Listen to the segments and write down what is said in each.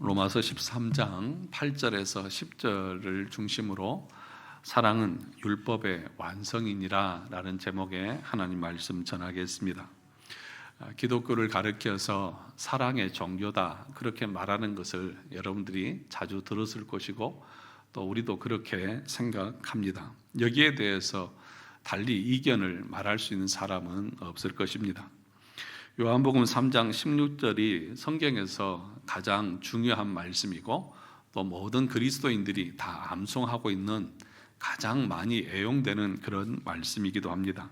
로마서 13장 8절에서 10절을 중심으로 사랑은 율법의 완성이니라 라는 제목의 하나님 말씀 전하겠습니다. 기독교를 가르쳐서 사랑의 종교다 그렇게 말하는 것을 여러분들이 자주 들었을 것이고 또 우리도 그렇게 생각합니다. 여기에 대해서 달리 이견을 말할 수 있는 사람은 없을 것입니다. 요한복음 3장 16절이 성경에서 가장 중요한 말씀이고 또 모든 그리스도인들이 다 암송하고 있는 가장 많이 애용되는 그런 말씀이기도 합니다.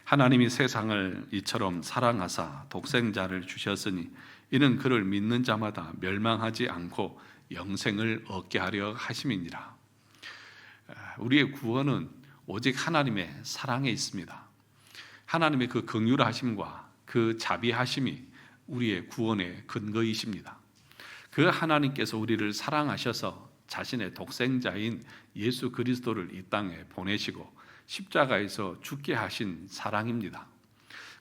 하나님이 세상을 이처럼 사랑하사 독생자를 주셨으니 이는 그를 믿는 자마다 멸망하지 않고 영생을 얻게 하려 하심이니라. 우리의 구원은 오직 하나님의 사랑에 있습니다. 하나님의 그 긍휼하심과 그 자비하심이 우리의 구원의 근거이십니다. 그 하나님께서 우리를 사랑하셔서 자신의 독생자인 예수 그리스도를 이 땅에 보내시고 십자가에서 죽게 하신 사랑입니다.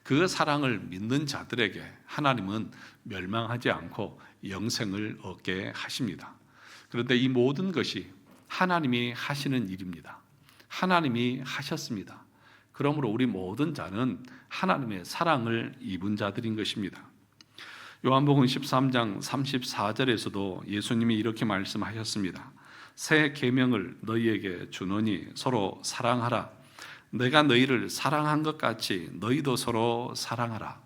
그 사랑을 믿는 자들에게 하나님은 멸망하지 않고 영생을 얻게 하십니다. 그런데 이 모든 것이 하나님이 하시는 일입니다. 하나님이 하셨습니다. 그러므로 우리 모든 자는 하나님의 사랑을 입은 자들인 것입니다. 요한복음 13장 34절에서도 예수님이 이렇게 말씀하셨습니다. 새 계명을 너희에게 주노니 서로 사랑하라. 내가 너희를 사랑한 것 같이 너희도 서로 사랑하라.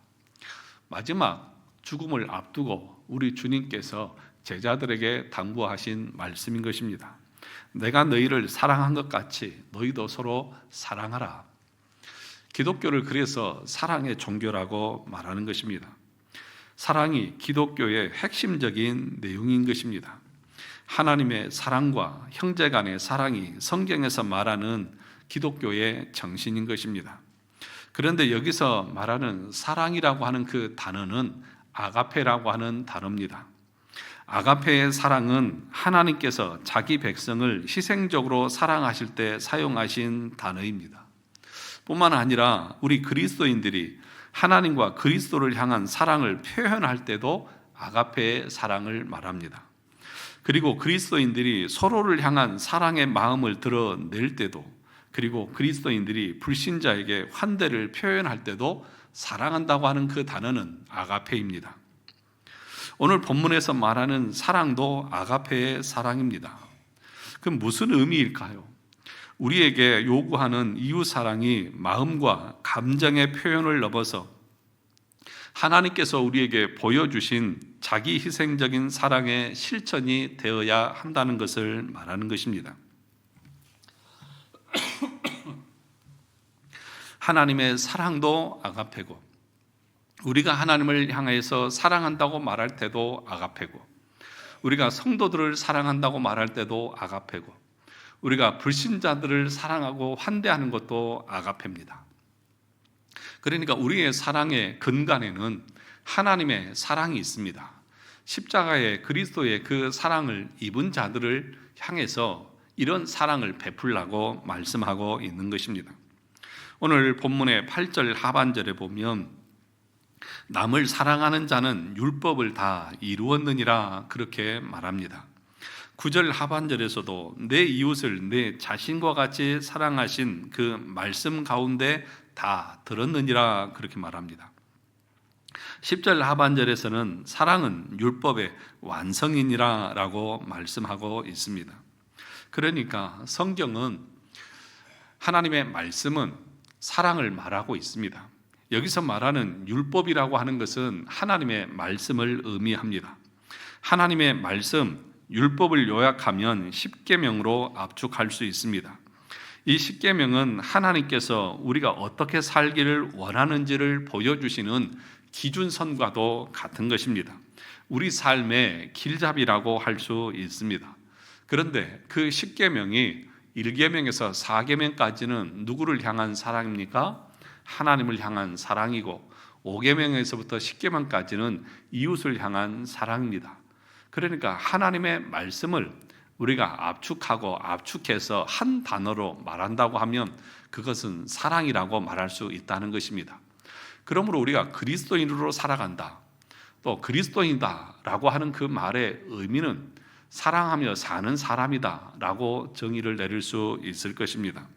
마지막 죽음을 앞두고 우리 주님께서 제자들에게 당부하신 말씀인 것입니다. 내가 너희를 사랑한 것 같이 너희도 서로 사랑하라. 기독교를 그래서 사랑의 종교라고 말하는 것입니다. 사랑이 기독교의 핵심적인 내용인 것입니다. 하나님의 사랑과 형제 간의 사랑이 성경에서 말하는 기독교의 정신인 것입니다. 그런데 여기서 말하는 사랑이라고 하는 그 단어는 아가페라고 하는 단어입니다. 아가페의 사랑은 하나님께서 자기 백성을 희생적으로 사랑하실 때 사용하신 단어입니다. 뿐만 아니라 우리 그리스도인들이 하나님과 그리스도를 향한 사랑을 표현할 때도 아가페의 사랑을 말합니다. 그리고 그리스도인들이 서로를 향한 사랑의 마음을 드러낼 때도, 그리고 그리스도인들이 불신자에게 환대를 표현할 때도 사랑한다고 하는 그 단어는 아가페입니다. 오늘 본문에서 말하는 사랑도 아가페의 사랑입니다. 그럼 무슨 의미일까요? 우리에게 요구하는 이웃사랑이 마음과 감정의 표현을 넘어서 하나님께서 우리에게 보여주신 자기 희생적인 사랑의 실천이 되어야 한다는 것을 말하는 것입니다. 하나님의 사랑도 아가페고, 우리가 하나님을 향해서 사랑한다고 말할 때도 아가페고, 우리가 성도들을 사랑한다고 말할 때도 아가페고, 우리가 불신자들을 사랑하고 환대하는 것도 아가페입니다. 그러니까 우리의 사랑의 근간에는 하나님의 사랑이 있습니다. 십자가의 그리스도의 그 사랑을 입은 자들을 향해서 이런 사랑을 베풀라고 말씀하고 있는 것입니다. 오늘 본문의 8절 하반절에 보면 남을 사랑하는 자는 율법을 다 이루었느니라 그렇게 말합니다. 9절 하반절에서도 내 이웃을 내 자신과 같이 사랑하신 그 말씀 가운데 다 들었느니라 그렇게 말합니다. 10절 하반절에서는 사랑은 율법의 완성이니라 라고 말씀하고 있습니다. 그러니까 성경은, 하나님의 말씀은 사랑을 말하고 있습니다. 여기서 말하는 율법이라고 하는 것은 하나님의 말씀을 의미합니다. 하나님의 말씀, 율법을 요약하면 십계명으로 압축할 수 있습니다. 이 십계명은 하나님께서 우리가 어떻게 살기를 원하는지를 보여주시는 기준선과도 같은 것입니다. 우리 삶의 길잡이라고 할 수 있습니다. 그런데 그 십계명이 1계명에서 4계명까지는 누구를 향한 사랑입니까? 하나님을 향한 사랑이고 5계명에서부터 10계명까지는 이웃을 향한 사랑입니다. 그러니까 하나님의 말씀을 우리가 압축해서 한 단어로 말한다고 하면 그것은 사랑이라고 말할 수 있다는 것입니다. 그러므로 우리가 그리스도인으로 살아간다, 또 그리스도인이다라고 하는 그 말의 의미는 사랑하며 사는 사람이다라고 정의를 내릴 수 있을 것입니다.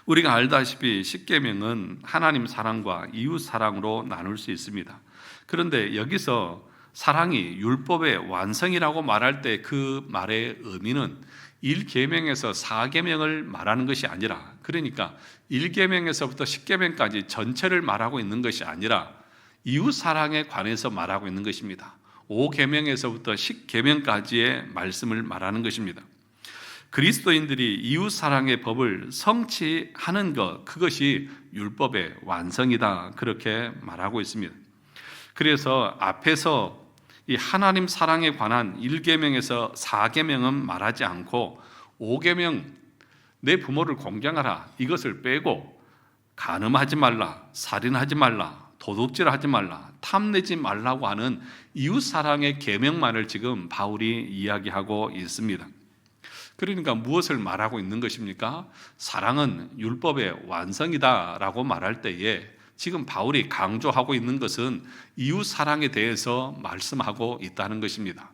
우리가 알다시피 십계명은 하나님 사랑과 이웃 사랑으로 나눌 수 있습니다. 그런데 여기서 사랑이 율법의 완성이라고 말할 때 그 말의 의미는 1계명에서 4계명을 말하는 것이 아니라, 그러니까 1계명에서부터 10계명까지 전체를 말하고 있는 것이 아니라 이웃 사랑에 관해서 말하고 있는 것입니다. 5계명에서부터 10계명까지의 말씀을 말하는 것입니다. 그리스도인들이 이웃 사랑의 법을 성취하는 것, 그것이 율법의 완성이다, 그렇게 말하고 있습니다. 그래서 앞에서 이 하나님 사랑에 관한 1계명에서 4계명은 말하지 않고 5계명, 내 부모를 공경하라, 이것을 빼고 간음하지 말라, 살인하지 말라, 도둑질하지 말라, 탐내지 말라고 하는 이웃 사랑의 계명만을 지금 바울이 이야기하고 있습니다. 그러니까 무엇을 말하고 있는 것입니까? 사랑은 율법의 완성이다라고 말할 때에 지금 바울이 강조하고 있는 것은 이웃 사랑에 대해서 말씀하고 있다는 것입니다.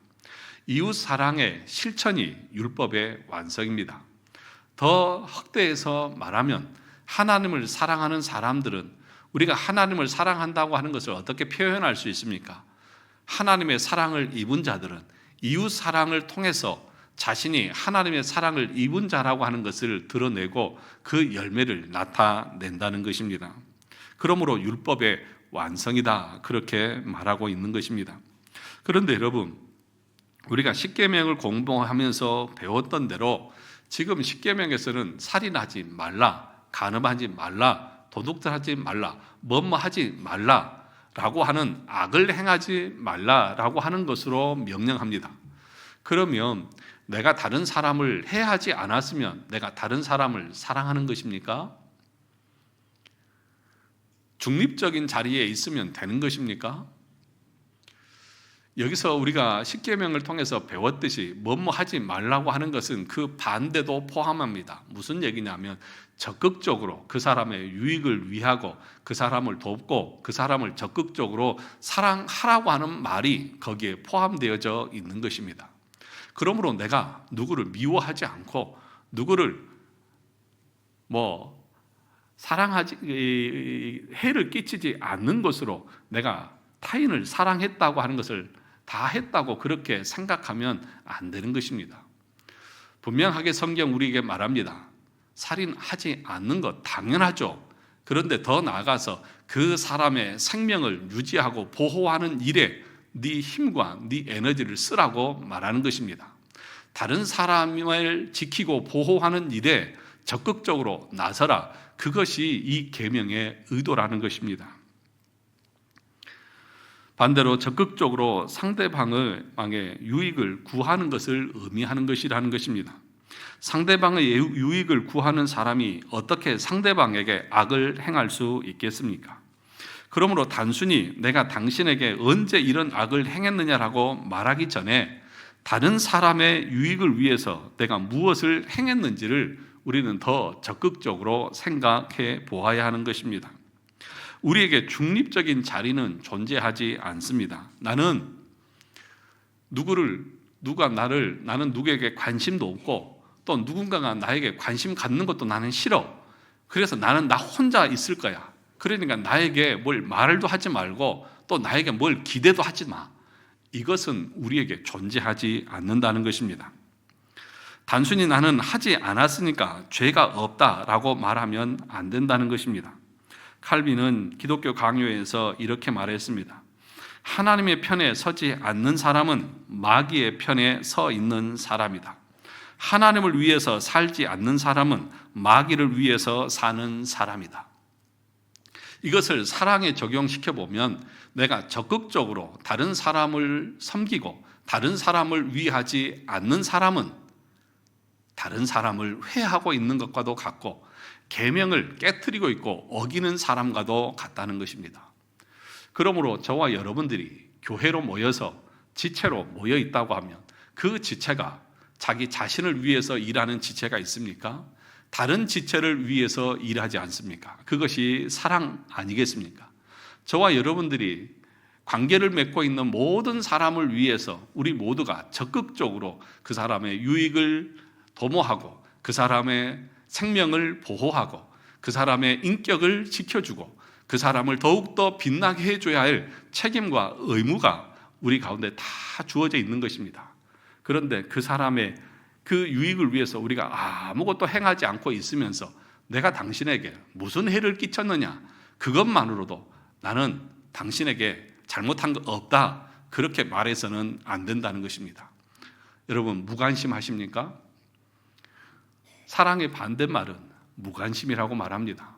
이웃 사랑의 실천이 율법의 완성입니다. 더 확대해서 말하면 하나님을 사랑하는 사람들은, 우리가 하나님을 사랑한다고 하는 것을 어떻게 표현할 수 있습니까? 하나님의 사랑을 입은 자들은 이웃 사랑을 통해서 자신이 하나님의 사랑을 입은 자라고 하는 것을 드러내고 그 열매를 나타낸다는 것입니다. 그러므로 율법의 완성이다, 그렇게 말하고 있는 것입니다. 그런데 여러분, 우리가 십계명을 공부하면서 배웠던 대로 지금 십계명에서는 살인하지 말라, 간음하지 말라, 도둑질하지 말라, 뭐뭐하지 말라라고 하는, 악을 행하지 말라라고 하는 것으로 명령합니다. 그러면 내가 다른 사람을 해하지 않았으면 내가 다른 사람을 사랑하는 것입니까? 중립적인 자리에 있으면 되는 것입니까? 여기서 우리가 십계명을 통해서 배웠듯이 뭐뭐 하지 말라고 하는 것은 그 반대도 포함합니다. 무슨 얘기냐면 적극적으로 그 사람의 유익을 위하고 그 사람을 돕고 그 사람을 적극적으로 사랑하라고 하는 말이 거기에 포함되어져 있는 것입니다. 그러므로 내가 누구를 미워하지 않고 누구를 사랑하지, 해를 끼치지 않는 것으로 내가 타인을 사랑했다고 하는 것을 다 했다고 그렇게 생각하면 안 되는 것입니다. 분명하게 성경 우리에게 말합니다. 살인하지 않는 것 당연하죠. 그런데 더 나아가서 그 사람의 생명을 유지하고 보호하는 일에 네 힘과 네 에너지를 쓰라고 말하는 것입니다. 다른 사람을 지키고 보호하는 일에 적극적으로 나서라. 그것이 이 계명의 의도라는 것입니다. 반대로 적극적으로 상대방의 유익을 구하는 것을 의미하는 것이라는 것입니다. 상대방의 유익을 구하는 사람이 어떻게 상대방에게 악을 행할 수 있겠습니까? 그러므로 단순히 내가 당신에게 언제 이런 악을 행했느냐라고 말하기 전에 다른 사람의 유익을 위해서 내가 무엇을 행했는지를 우리는 더 적극적으로 생각해 보아야 하는 것입니다. 우리에게 중립적인 자리는 존재하지 않습니다. 나는 나는 누구에게 관심도 없고 또 누군가가 나에게 관심 갖는 것도 나는 싫어. 그래서 나는 나 혼자 있을 거야. 그러니까 나에게 뭘 말도 하지 말고 또 나에게 뭘 기대도 하지 마. 이것은 우리에게 존재하지 않는다는 것입니다. 단순히 나는 하지 않았으니까 죄가 없다라고 말하면 안 된다는 것입니다. 칼빈은 기독교 강요에서 이렇게 말했습니다. 하나님의 편에 서지 않는 사람은 마귀의 편에 서 있는 사람이다. 하나님을 위해서 살지 않는 사람은 마귀를 위해서 사는 사람이다. 이것을 사랑에 적용시켜 보면 내가 적극적으로 다른 사람을 섬기고 다른 사람을 위하지 않는 사람은 다른 사람을 회하고 있는 것과도 같고 계명을 깨트리고 있고 어기는 사람과도 같다는 것입니다. 그러므로 저와 여러분들이 교회로 모여서 지체로 모여 있다고 하면 그 지체가 자기 자신을 위해서 일하는 지체가 있습니까? 다른 지체를 위해서 일하지 않습니까? 그것이 사랑 아니겠습니까? 저와 여러분들이 관계를 맺고 있는 모든 사람을 위해서 우리 모두가 적극적으로 그 사람의 유익을 도모하고 그 사람의 생명을 보호하고 그 사람의 인격을 지켜주고 그 사람을 더욱더 빛나게 해줘야 할 책임과 의무가 우리 가운데 다 주어져 있는 것입니다. 그런데 그 사람의 그 유익을 위해서 우리가 아무것도 행하지 않고 있으면서 내가 당신에게 무슨 해를 끼쳤느냐, 그것만으로도 나는 당신에게 잘못한 거 없다, 그렇게 말해서는 안 된다는 것입니다. 여러분, 무관심하십니까? 사랑의 반대말은 무관심이라고 말합니다.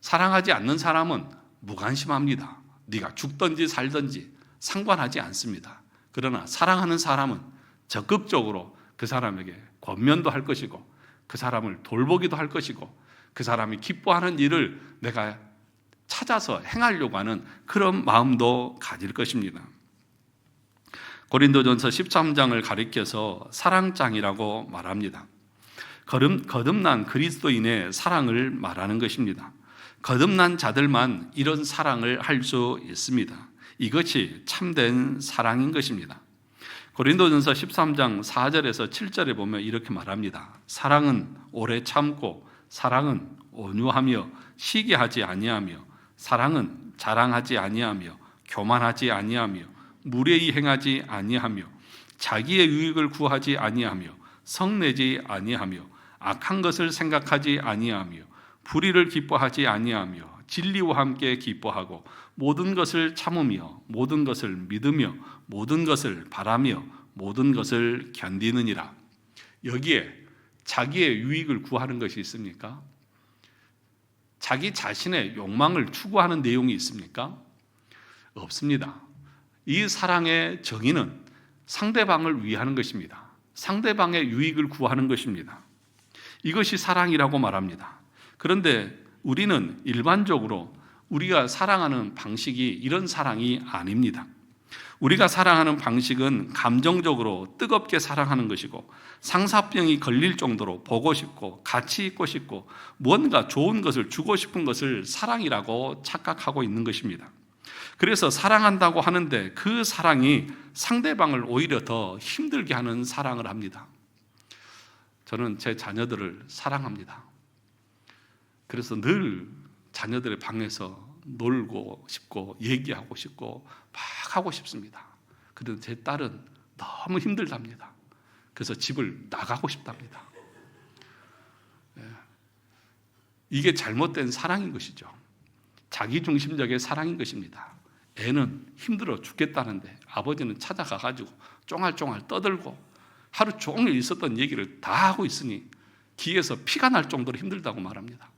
사랑하지 않는 사람은 무관심합니다. 네가 죽든지 살든지 상관하지 않습니다. 그러나 사랑하는 사람은 적극적으로 그 사람에게 권면도 할 것이고 그 사람을 돌보기도 할 것이고 그 사람이 기뻐하는 일을 내가 찾아서 행하려고 하는 그런 마음도 가질 것입니다. 고린도전서 13장을 가리켜서 사랑장이라고 말합니다. 거듭난 그리스도인의 사랑을 말하는 것입니다. 거듭난 자들만 이런 사랑을 할 수 있습니다. 이것이 참된 사랑인 것입니다. 고린도전서 13장 4절에서 7절에 보면 이렇게 말합니다. 사랑은 오래 참고 사랑은 온유하며 시기하지 아니하며 사랑은 자랑하지 아니하며 교만하지 아니하며 무례히 행하지 아니하며 자기의 유익을 구하지 아니하며 성내지 아니하며 악한 것을 생각하지 아니하며 불의를 기뻐하지 아니하며 진리와 함께 기뻐하고 모든 것을 참으며 모든 것을 믿으며 모든 것을 바라며 모든 것을 견디느니라. 여기에 자기의 유익을 구하는 것이 있습니까? 자기 자신의 욕망을 추구하는 내용이 있습니까? 없습니다. 이 사랑의 정의는 상대방을 위하는 것입니다. 상대방의 유익을 구하는 것입니다. 이것이 사랑이라고 말합니다. 그런데 우리는 일반적으로 우리가 사랑하는 방식이 이런 사랑이 아닙니다. 우리가 사랑하는 방식은 감정적으로 뜨겁게 사랑하는 것이고 상사병이 걸릴 정도로 보고 싶고 같이 있고 싶고 뭔가 좋은 것을 주고 싶은 것을 사랑이라고 착각하고 있는 것입니다. 그래서 사랑한다고 하는데 그 사랑이 상대방을 오히려 더 힘들게 하는 사랑을 합니다. 저는 제 자녀들을 사랑합니다. 그래서 늘 자녀들의 방에서 놀고 싶고 얘기하고 싶고 막 하고 싶습니다. 그런데 제 딸은 너무 힘들답니다. 그래서 집을 나가고 싶답니다. 이게 잘못된 사랑인 것이죠. 자기중심적인 사랑인 것입니다. 애는 힘들어 죽겠다는데 아버지는 찾아가가지고 쫑알쫑알 떠들고 하루 종일 있었던 얘기를 다 하고 있으니 귀에서 피가 날 정도로 힘들다고 말합니다.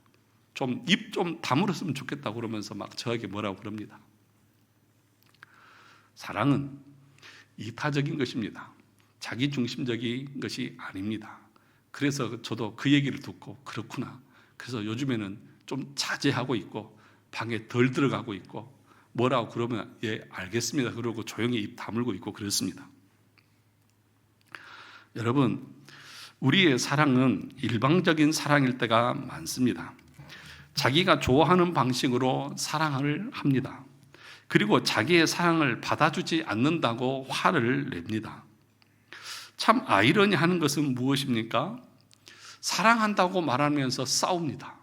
입 좀 다물었으면 좋겠다고 그러면서 막 저에게 뭐라고 그럽니다. 사랑은 이타적인 것입니다. 자기중심적인 것이 아닙니다. 그래서 저도 그 얘기를 듣고 그렇구나. 그래서 요즘에는 좀 자제하고 있고 방에 덜 들어가고 있고 뭐라고 그러면 예 알겠습니다. 그러고 조용히 입 다물고 있고 그렇습니다. 여러분, 우리의 사랑은 일방적인 사랑일 때가 많습니다. 자기가 좋아하는 방식으로 사랑을 합니다. 그리고 자기의 사랑을 받아주지 않는다고 화를 냅니다. 참 아이러니하는 것은 무엇입니까? 사랑한다고 말하면서 싸웁니다.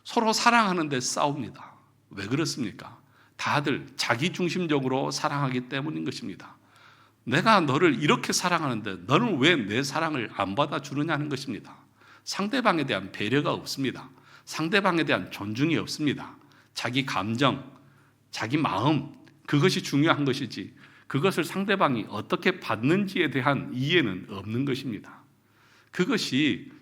서로 사랑하는데 싸웁니다. 왜 그렇습니까? 다들 자기중심적으로 사랑하기 때문인 것입니다. 내가 너를 이렇게 사랑하는데 너는 왜 내 사랑을 안 받아주느냐는 것입니다. 상대방에 대한 배려가 없습니다. 상대방에 대한 존중이 없습니다. 자기 감정, 자기 마음, 그것이 중요한 것이지 그것을 상대방이 어떻게 받는지에 대한 이해는 없는 것입니다. 그것이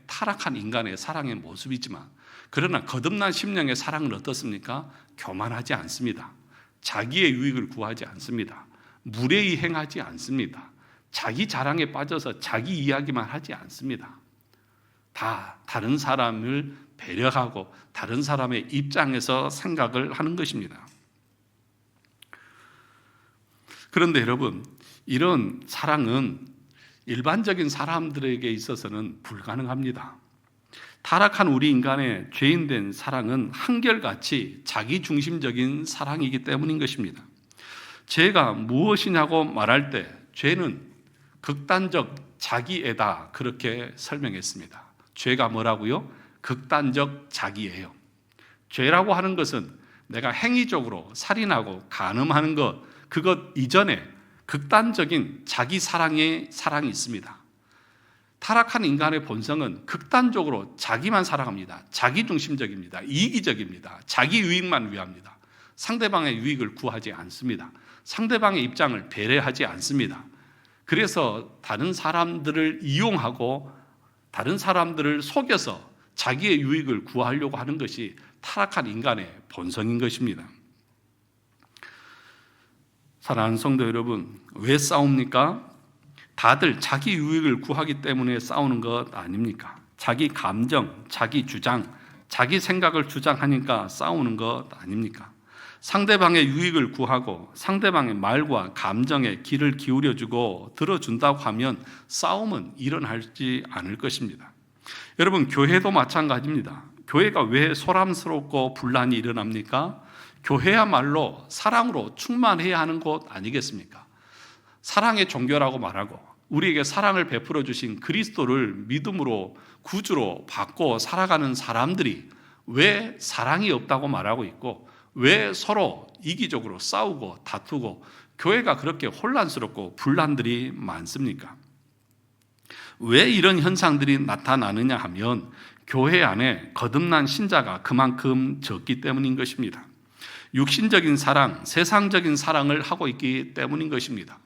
타락한 인간의 사랑의 모습이지만 그러나 거듭난 심령의 사랑은 어떻습니까? 교만하지 않습니다. 자기의 유익을 구하지 않습니다. 무례히 행하지 않습니다. 자기 자랑에 빠져서 자기 이야기만 하지 않습니다. 다 다른 사람을 배려하고 다른 사람의 입장에서 생각을 하는 것입니다. 그런데 여러분, 이런 사랑은 일반적인 사람들에게 있어서는 불가능합니다. 타락한 우리 인간의 죄인된 사랑은 한결같이 자기중심적인 사랑이기 때문인 것입니다. 죄가 무엇이냐고 말할 때 죄는 극단적 자기애다, 그렇게 설명했습니다. 죄가 뭐라고요? 극단적 자기애예요. 죄라고 하는 것은 내가 행위적으로 살인하고 간음하는 그것 이전에 극단적인 자기 사랑이 있습니다. 타락한 인간의 본성은 극단적으로 자기만 사랑합니다. 자기중심적입니다. 이기적입니다. 자기 유익만 위합니다. 상대방의 유익을 구하지 않습니다. 상대방의 입장을 배려하지 않습니다. 그래서 다른 사람들을 이용하고 다른 사람들을 속여서 자기의 유익을 구하려고 하는 것이 타락한 인간의 본성인 것입니다. 사랑하는 성도 여러분, 왜 싸웁니까? 다들 자기 유익을 구하기 때문에 싸우는 것 아닙니까? 자기 감정, 자기 주장, 자기 생각을 주장하니까 싸우는 것 아닙니까? 상대방의 유익을 구하고 상대방의 말과 감정에 귀를 기울여주고 들어준다고 하면 싸움은 일어나지 않을 것입니다. 여러분, 교회도 마찬가지입니다. 교회가 왜 소란스럽고 분란이 일어납니까? 교회야말로 사랑으로 충만해야 하는 곳 아니겠습니까? 사랑의 종교라고 말하고 우리에게 사랑을 베풀어 주신 그리스도를 믿음으로 구주로 받고 살아가는 사람들이 왜 사랑이 없다고 말하고 있고 왜 서로 이기적으로 싸우고 다투고 교회가 그렇게 혼란스럽고 분란들이 많습니까? 왜 이런 현상들이 나타나느냐 하면 교회 안에 거듭난 신자가 그만큼 적기 때문인 것입니다. 육신적인 사랑, 세상적인 사랑을 하고 있기 때문인 것입니다.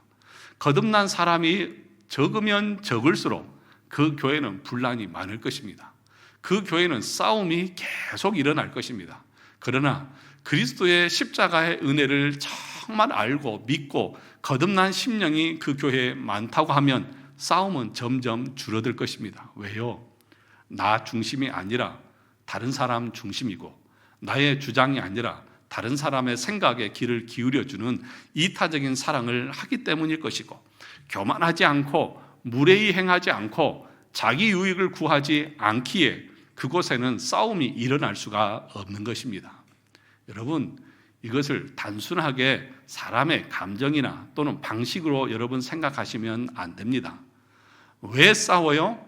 거듭난 사람이 적으면 적을수록 그 교회는 분란이 많을 것입니다. 그 교회는 싸움이 계속 일어날 것입니다. 그러나 그리스도의 십자가의 은혜를 정말 알고 믿고 거듭난 심령이 그 교회에 많다고 하면 싸움은 점점 줄어들 것입니다. 왜요? 나 중심이 아니라 다른 사람 중심이고 나의 주장이 아니라 다른 사람의 생각에 귀를 기울여주는 이타적인 사랑을 하기 때문일 것이고 교만하지 않고 무례히 행하지 않고 자기 유익을 구하지 않기에 그곳에는 싸움이 일어날 수가 없는 것입니다. 여러분, 이것을 단순하게 사람의 감정이나 또는 방식으로 여러분 생각하시면 안 됩니다. 왜 싸워요?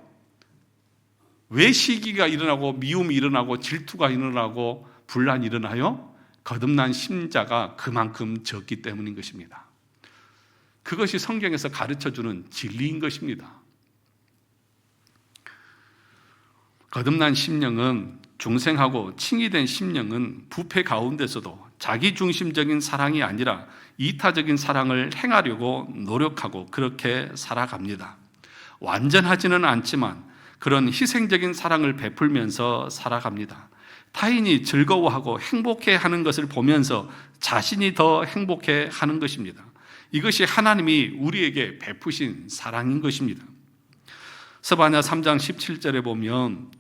왜 시기가 일어나고 미움이 일어나고 질투가 일어나고 분란이 일어나요? 거듭난 신자가 그만큼 적기 때문인 것입니다. 그것이 성경에서 가르쳐주는 진리인 것입니다. 거듭난 심령은 중생하고 칭의된 심령은 부패 가운데서도 자기중심적인 사랑이 아니라 이타적인 사랑을 행하려고 노력하고 그렇게 살아갑니다. 완전하지는 않지만 그런 희생적인 사랑을 베풀면서 살아갑니다. 타인이 즐거워하고 행복해하는 것을 보면서 자신이 더 행복해하는 것입니다. 이것이 하나님이 우리에게 베푸신 사랑인 것입니다. 스바냐 3장 17절에 보면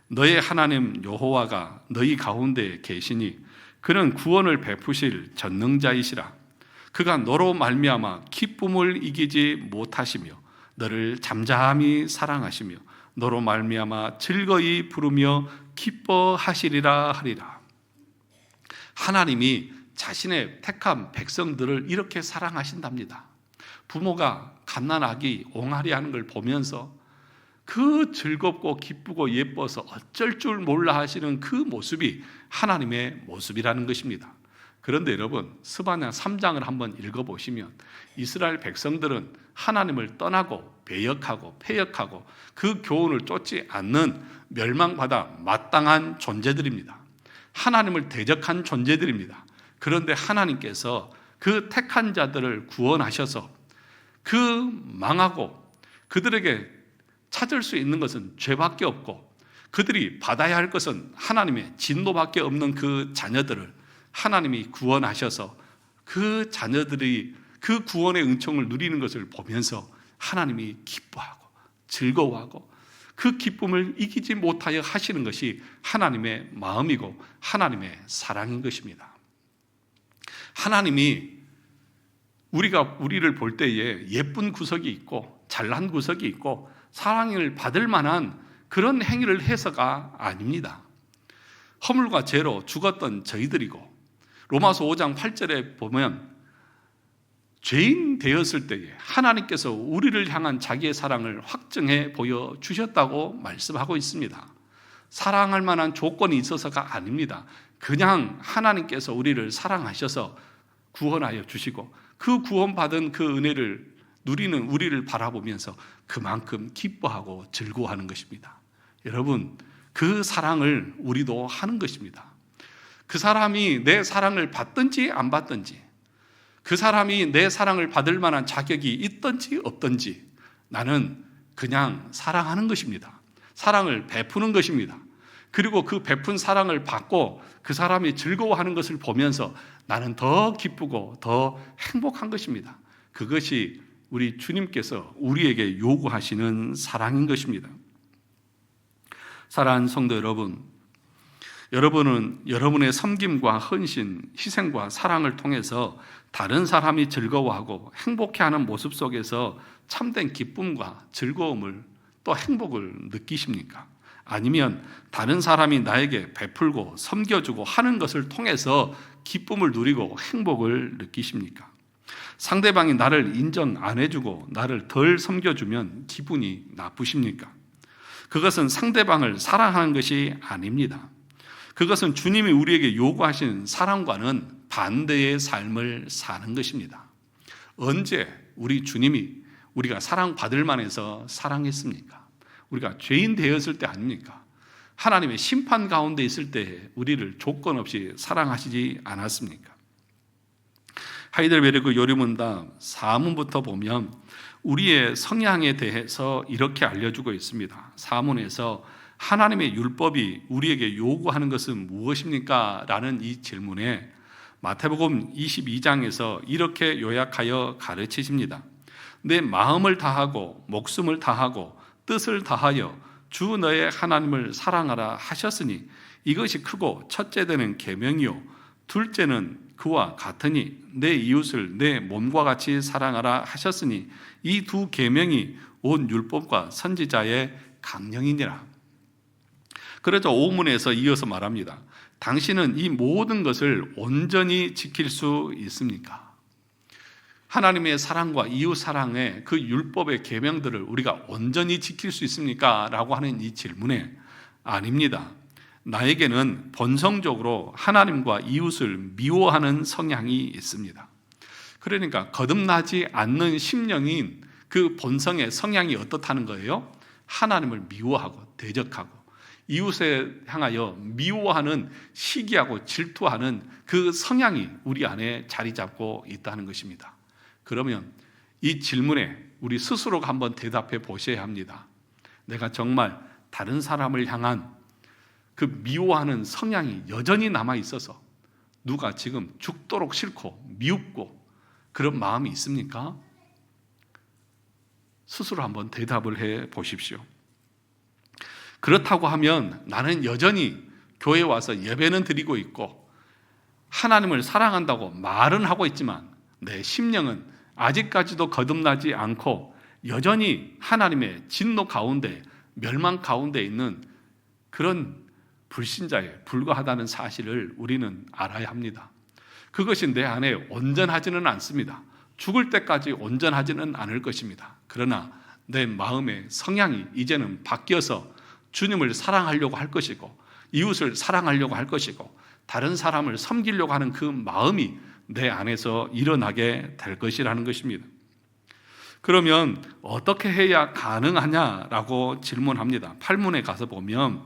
너의 하나님 여호와가 너희 가운데 계시니 그는 구원을 베푸실 전능자이시라. 그가 너로 말미암아 기쁨을 이기지 못하시며 너를 잠잠히 사랑하시며 너로 말미암아 즐거이 부르며 기뻐하시리라 하리라. 하나님이 자신의 택한 백성들을 이렇게 사랑하신답니다. 부모가 갓난아기 옹알이 하는 걸 보면서 그 즐겁고 기쁘고 예뻐서 어쩔 줄 몰라 하시는 그 모습이 하나님의 모습이라는 것입니다. 그런데 여러분, 스바냐 3장을 한번 읽어보시면 이스라엘 백성들은 하나님을 떠나고 배역하고 폐역하고 그 교훈을 쫓지 않는 멸망받아 마땅한 존재들입니다. 하나님을 대적한 존재들입니다. 그런데 하나님께서 그 택한 자들을 구원하셔서 그 망하고 그들에게 찾을 수 있는 것은 죄밖에 없고 그들이 받아야 할 것은 하나님의 진노밖에 없는 그 자녀들을 하나님이 구원하셔서 그 자녀들이 그 구원의 은총을 누리는 것을 보면서 하나님이 기뻐하고 즐거워하고 그 기쁨을 이기지 못하여 하시는 것이 하나님의 마음이고 하나님의 사랑인 것입니다. 하나님이 우리를 볼 때에 예쁜 구석이 있고 잘난 구석이 있고 사랑을 받을 만한 그런 행위를 해서가 아닙니다. 허물과 죄로 죽었던 저희들이고, 로마서 5장 8절에 보면 죄인 되었을 때에 하나님께서 우리를 향한 자기의 사랑을 확증해 보여주셨다고 말씀하고 있습니다. 사랑할 만한 조건이 있어서가 아닙니다. 그냥 하나님께서 우리를 사랑하셔서 구원하여 주시고, 그 구원받은 그 은혜를 누리는 우리를 바라보면서 그만큼 기뻐하고 즐거워하는 것입니다. 여러분, 그 사랑을 우리도 하는 것입니다. 그 사람이 내 사랑을 받든지 안 받든지, 그 사람이 내 사랑을 받을 만한 자격이 있든지 없든지, 나는 그냥 사랑하는 것입니다. 사랑을 베푸는 것입니다. 그리고 그 베푼 사랑을 받고 그 사람이 즐거워하는 것을 보면서 나는 더 기쁘고 더 행복한 것입니다. 그것이 우리 주님께서 우리에게 요구하시는 사랑인 것입니다. 사랑하는 성도 여러분, 여러분은 여러분의 섬김과 헌신, 희생과 사랑을 통해서 다른 사람이 즐거워하고 행복해하는 모습 속에서 참된 기쁨과 즐거움을 또 행복을 느끼십니까? 아니면 다른 사람이 나에게 베풀고 섬겨주고 하는 것을 통해서 기쁨을 누리고 행복을 느끼십니까? 상대방이 나를 인정 안 해주고 나를 덜 섬겨주면 기분이 나쁘십니까? 그것은 상대방을 사랑하는 것이 아닙니다. 그것은 주님이 우리에게 요구하신 사랑과는 반대의 삶을 사는 것입니다. 언제 우리 주님이 우리가 사랑받을 만해서 사랑했습니까? 우리가 죄인 되었을 때 아닙니까? 하나님의 심판 가운데 있을 때 우리를 조건 없이 사랑하시지 않았습니까? 하이델베르그 요리문답 4문부터 보면 우리의 성향에 대해서 이렇게 알려주고 있습니다. 4문에서 하나님의 율법이 우리에게 요구하는 것은 무엇입니까? 라는 이 질문에 마태복음 22장에서 이렇게 요약하여 가르치십니다. 내 마음을 다하고 목숨을 다하고 뜻을 다하여 주 너의 하나님을 사랑하라 하셨으니 이것이 크고 첫째 되는 계명이요 둘째는 그와 같으니 내 이웃을 내 몸과 같이 사랑하라 하셨으니 이 두 계명이 온 율법과 선지자의 강령이니라. 그래서 5문에서 이어서 말합니다. 당신은 이 모든 것을 온전히 지킬 수 있습니까? 하나님의 사랑과 이웃 사랑의 그 율법의 계명들을 우리가 온전히 지킬 수 있습니까? 라고 하는 이 질문에 아닙니다. 나에게는 본성적으로 하나님과 이웃을 미워하는 성향이 있습니다. 그러니까 거듭나지 않는 심령인 그 본성의 성향이 어떻다는 거예요? 하나님을 미워하고 대적하고 이웃에 향하여 미워하는, 시기하고 질투하는 그 성향이 우리 안에 자리 잡고 있다는 것입니다. 그러면 이 질문에 우리 스스로가 한번 대답해 보셔야 합니다. 내가 정말 다른 사람을 향한 그 미워하는 성향이 여전히 남아 있어서 누가 지금 죽도록 싫고 미웁고 그런 마음이 있습니까? 스스로 한번 대답을 해 보십시오. 그렇다고 하면 나는 여전히 교회에 와서 예배는 드리고 있고 하나님을 사랑한다고 말은 하고 있지만 내 심령은 아직까지도 거듭나지 않고 여전히 하나님의 진노 가운데, 멸망 가운데 있는 그런 불신자에 불과하다는 사실을 우리는 알아야 합니다. 그것이 내 안에 온전하지는 않습니다. 죽을 때까지 온전하지는 않을 것입니다. 그러나 내 마음의 성향이 이제는 바뀌어서 주님을 사랑하려고 할 것이고 이웃을 사랑하려고 할 것이고 다른 사람을 섬기려고 하는 그 마음이 내 안에서 일어나게 될 것이라는 것입니다. 그러면 어떻게 해야 가능하냐라고 질문합니다. 8문에 가서 보면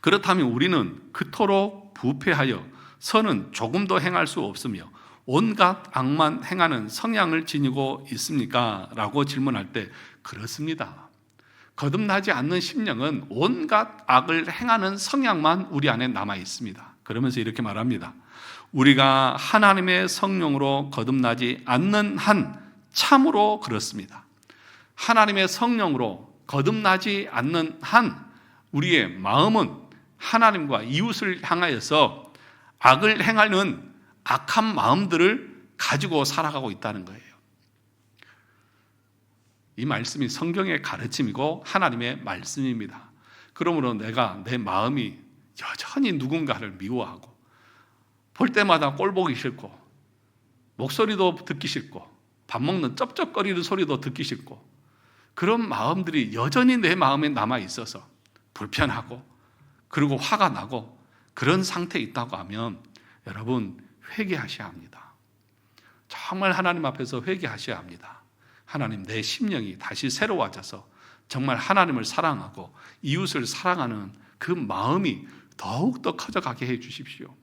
그렇다면 우리는 그토록 부패하여 선은 조금도 행할 수 없으며 온갖 악만 행하는 성향을 지니고 있습니까? 라고 질문할 때 그렇습니다. 거듭나지 않는 심령은 온갖 악을 행하는 성향만 우리 안에 남아 있습니다. 그러면서 이렇게 말합니다. 우리가 하나님의 성령으로 거듭나지 않는 한 참으로 그렇습니다. 하나님의 성령으로 거듭나지 않는 한 우리의 마음은 하나님과 이웃을 향하여서 악을 행하는 악한 마음들을 가지고 살아가고 있다는 거예요. 이 말씀이 성경의 가르침이고 하나님의 말씀입니다. 그러므로 내가 내 마음이 여전히 누군가를 미워하고 볼 때마다 꼴 보기 싫고 목소리도 듣기 싫고 밥 먹는 쩝쩝거리는 소리도 듣기 싫고 그런 마음들이 여전히 내 마음에 남아 있어서 불편하고 그리고 화가 나고 그런 상태에 있다고 하면 여러분 회개하셔야 합니다. 정말 하나님 앞에서 회개하셔야 합니다. 하나님, 내 심령이 다시 새로워져서 정말 하나님을 사랑하고 이웃을 사랑하는 그 마음이 더욱더 커져가게 해 주십시오.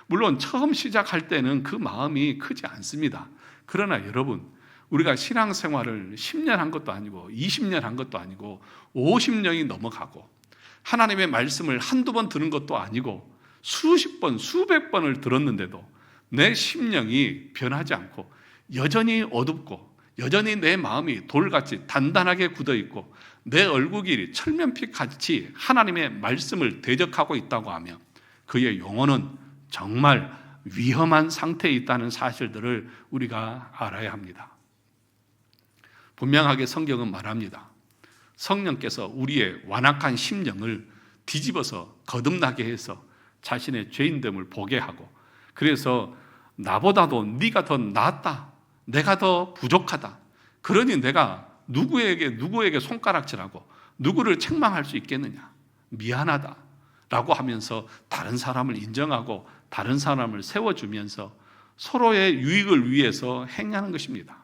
물론 처음 시작할 때는 그 마음이 크지 않습니다. 그러나 여러분, 우리가 신앙생활을 10년 한 것도 아니고 20년 한 것도 아니고 50년이 넘어가고 하나님의 말씀을 한두 번 들은 것도 아니고 수십 번, 수백 번을 들었는데도 내 심령이 변하지 않고 여전히 어둡고 여전히 내 마음이 돌같이 단단하게 굳어있고 내 얼굴이 철면빛같이 하나님의 말씀을 대적하고 있다고 하면 그의 영혼은 정말 위험한 상태에 있다는 사실들을 우리가 알아야 합니다. 분명하게 성경은 말합니다. 성령께서 우리의 완악한 심령을 뒤집어서 거듭나게 해서 자신의 죄인됨을 보게 하고 그래서 나보다도 네가 더 낫다, 내가 더 부족하다, 그러니 내가 누구에게 손가락질하고 누구를 책망할 수 있겠느냐, 미안하다 라고 하면서 다른 사람을 인정하고 다른 사람을 세워주면서 서로의 유익을 위해서 행하는 것입니다.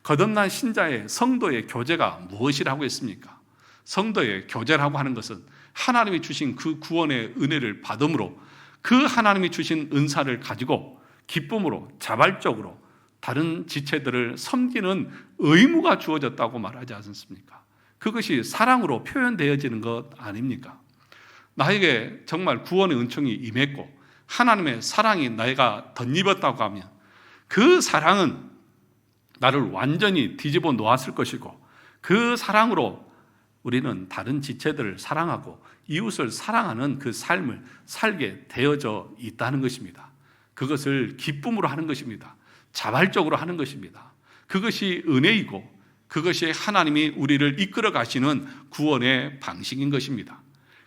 거듭난 신자의 성도의 교제가 무엇이라고 했습니까? 성도의 교제라고 하는 것은 하나님이 주신 그 구원의 은혜를 받음으로 그 하나님이 주신 은사를 가지고 기쁨으로 자발적으로 다른 지체들을 섬기는 의무가 주어졌다고 말하지 않습니까? 그것이 사랑으로 표현되어지는 것 아닙니까? 나에게 정말 구원의 은총이 임했고 하나님의 사랑이 내가 덧입었다고 하면 그 사랑은 나를 완전히 뒤집어 놓았을 것이고 그 사랑으로 우리는 다른 지체들을 사랑하고 이웃을 사랑하는 그 삶을 살게 되어져 있다는 것입니다. 그것을 기쁨으로 하는 것입니다. 자발적으로 하는 것입니다. 그것이 은혜이고 그것이 하나님이 우리를 이끌어 가시는 구원의 방식인 것입니다.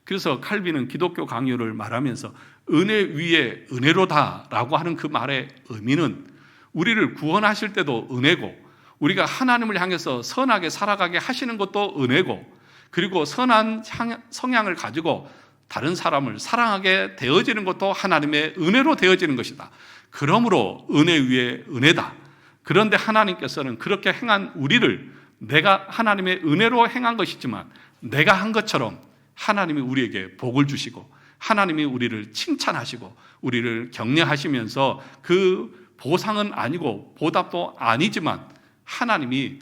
그래서 칼빈은 기독교 강요를 말하면서 은혜 위에 은혜로다라고 하는 그 말의 의미는 우리를 구원하실 때도 은혜고 우리가 하나님을 향해서 선하게 살아가게 하시는 것도 은혜고 그리고 선한 성향을 가지고 다른 사람을 사랑하게 되어지는 것도 하나님의 은혜로 되어지는 것이다. 그러므로 은혜 위에 은혜다. 그런데 하나님께서는 그렇게 행한 우리를 내가 하나님의 은혜로 행한 것이지만 내가 한 것처럼 하나님이 우리에게 복을 주시고 하나님이 우리를 칭찬하시고 우리를 격려하시면서 그 보상은 아니고 보답도 아니지만 하나님이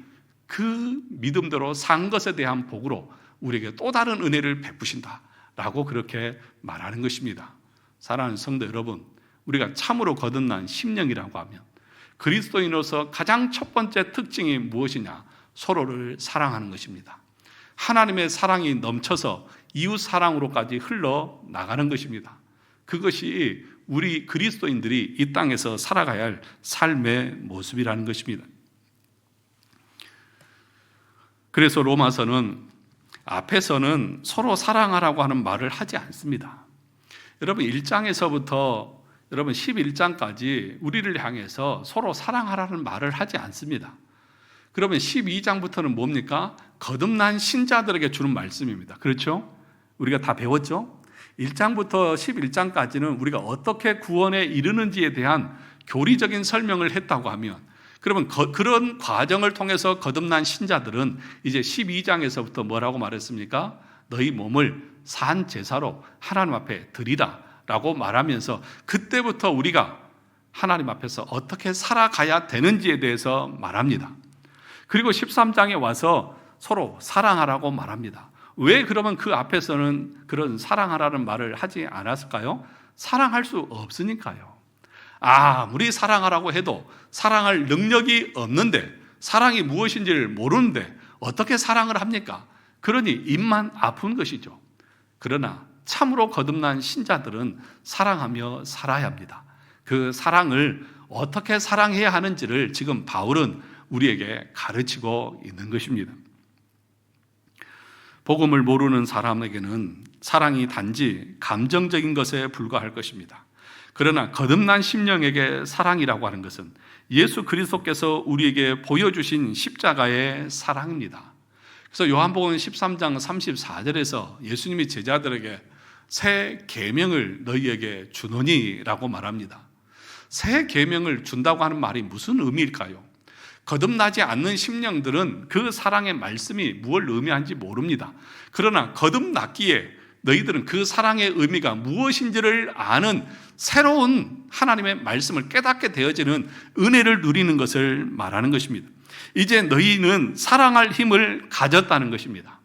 그 믿음대로 산 것에 대한 복으로 우리에게 또 다른 은혜를 베푸신다라고 그렇게 말하는 것입니다. 사랑하는 성도 여러분, 우리가 참으로 거듭난 심령이라고 하면 그리스도인으로서 가장 첫 번째 특징이 무엇이냐? 서로를 사랑하는 것입니다. 하나님의 사랑이 넘쳐서 이웃 사랑으로까지 흘러나가는 것입니다. 그것이 우리 그리스도인들이 이 땅에서 살아가야 할 삶의 모습이라는 것입니다. 그래서 로마서는 앞에서는 서로 사랑하라고 하는 말을 하지 않습니다. 여러분 1장에서부터 여러분 11장까지 우리를 향해서 서로 사랑하라는 말을 하지 않습니다. 그러면 12장부터는 뭡니까? 거듭난 신자들에게 주는 말씀입니다. 그렇죠? 우리가 다 배웠죠? 1장부터 11장까지는 우리가 어떻게 구원에 이르는지에 대한 교리적인 설명을 했다고 하면 그러면 그런 과정을 통해서 거듭난 신자들은 이제 12장에서부터 뭐라고 말했습니까? 너희 몸을 산 제사로 하나님 앞에 드리라 라고 말하면서 그때부터 우리가 하나님 앞에서 어떻게 살아가야 되는지에 대해서 말합니다. 그리고 13장에 와서 서로 사랑하라고 말합니다. 왜 그러면 그 앞에서는 그런 사랑하라는 말을 하지 않았을까요? 사랑할 수 없으니까요. 아무리 사랑하라고 해도 사랑할 능력이 없는데 사랑이 무엇인지를 모르는데 어떻게 사랑을 합니까? 그러니 입만 아픈 것이죠. 그러나 참으로 거듭난 신자들은 사랑하며 살아야 합니다. 그 사랑을 어떻게 사랑해야 하는지를 지금 바울은 우리에게 가르치고 있는 것입니다. 복음을 모르는 사람에게는 사랑이 단지 감정적인 것에 불과할 것입니다. 그러나 거듭난 심령에게 사랑이라고 하는 것은 예수 그리스도께서 우리에게 보여주신 십자가의 사랑입니다. 그래서 요한복음 13장 34절에서 예수님이 제자들에게 새 계명을 너희에게 주노니라고 말합니다. 새 계명을 준다고 하는 말이 무슨 의미일까요? 거듭나지 않는 심령들은 그 사랑의 말씀이 무엇을 의미하는지 모릅니다. 그러나 거듭났기에 너희들은 그 사랑의 의미가 무엇인지를 아는 새로운 하나님의 말씀을 깨닫게 되어지는 은혜를 누리는 것을 말하는 것입니다. 이제 너희는 사랑할 힘을 가졌다는 것입니다.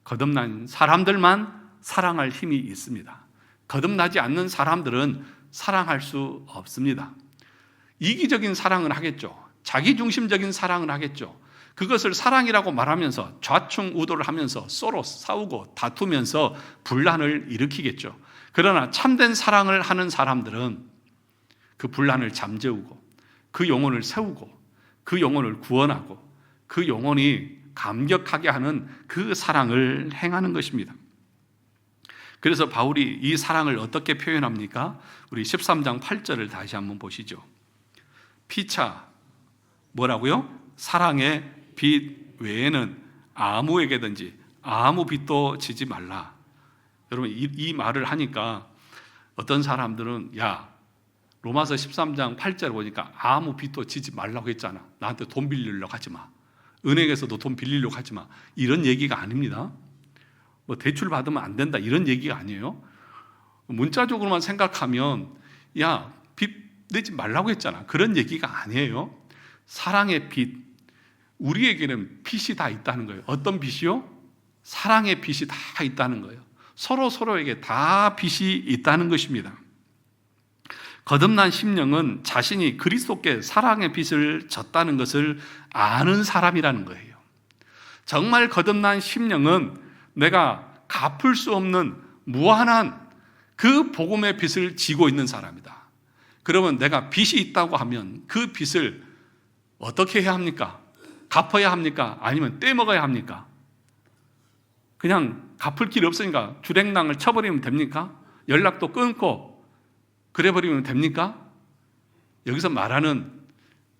거듭난 사람들만 사랑할 힘이 있습니다. 거듭나지 않는 사람들은 사랑할 수 없습니다. 이기적인 사랑은 하겠죠. 자기중심적인 사랑을 하겠죠. 그것을 사랑이라고 말하면서 좌충우돌을 하면서 서로 싸우고 다투면서 분란을 일으키겠죠. 그러나 참된 사랑을 하는 사람들은 그 분란을 잠재우고 그 영혼을 세우고 그 영혼을 구원하고 그 영혼이 감격하게 하는 그 사랑을 행하는 것입니다. 그래서 바울이 이 사랑을 어떻게 표현합니까? 우리 13장 8절을 다시 한번 보시죠. 피차 뭐라고요? 사랑의 빛 외에는 아무에게든지 아무 빛도 지지 말라. 여러분 이 말을 하니까 어떤 사람들은 야 로마서 13장 8절 보니까 아무 빛도 지지 말라고 했잖아. 나한테 돈 빌리려고 하지 마. 은행에서도 돈 빌리려고 하지 마. 이런 얘기가 아닙니다. 뭐 대출 받으면 안 된다 이런 얘기가 아니에요. 문자적으로만 생각하면 야 빚 내지 말라고 했잖아. 그런 얘기가 아니에요. 사랑의 빛, 우리에게는 빛이 다 있다는 거예요. 어떤 빛이요? 사랑의 빛이 다 있다는 거예요. 서로에게 다 빛이 있다는 것입니다. 거듭난 심령은 자신이 그리스도께 사랑의 빛을 졌다는 것을 아는 사람이라는 거예요. 정말 거듭난 심령은 내가 갚을 수 없는 무한한 그 복음의 빛을 지고 있는 사람이다. 그러면 내가 빚이 있다고 하면 그 빚을 어떻게 해야 합니까? 갚아야 합니까? 아니면 떼먹어야 합니까? 그냥 갚을 길이 없으니까 주랭랑을 쳐버리면 됩니까? 연락도 끊고 그래버리면 됩니까? 여기서 말하는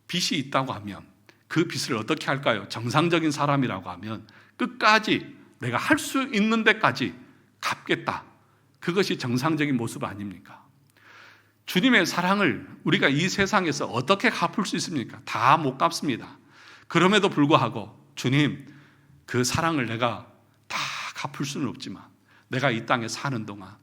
빚이 있다고 하면 그 빚을 어떻게 할까요? 정상적인 사람이라고 하면 끝까지 내가 할 수 있는 데까지 갚겠다. 그것이 정상적인 모습 아닙니까? 주님의 사랑을 우리가 이 세상에서 어떻게 갚을 수 있습니까? 다 못 갚습니다. 그럼에도 불구하고 주님 그 사랑을 내가 다 갚을 수는 없지만 내가 이 땅에 사는 동안